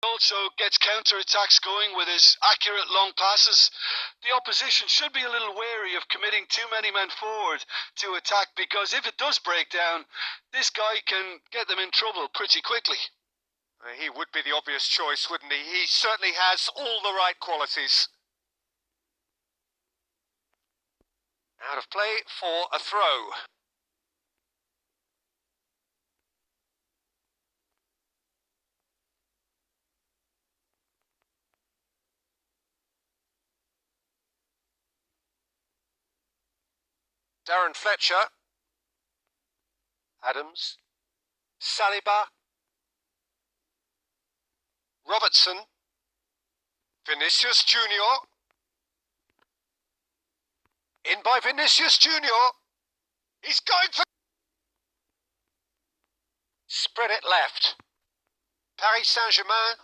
Also gets counter-attacks going with his accurate long passes. The opposition should be a little wary of committing too many men forward to attack, because if it does break down, this guy can get them in trouble pretty quickly. He would be the obvious choice, wouldn't he? He certainly has all the right qualities. Out of play for a throw. Darren Fletcher. Adams. Saliba. Robertson. Vinicius Junior. In by Vinicius Junior. He's going for... Spread it left. Paris Saint-Germain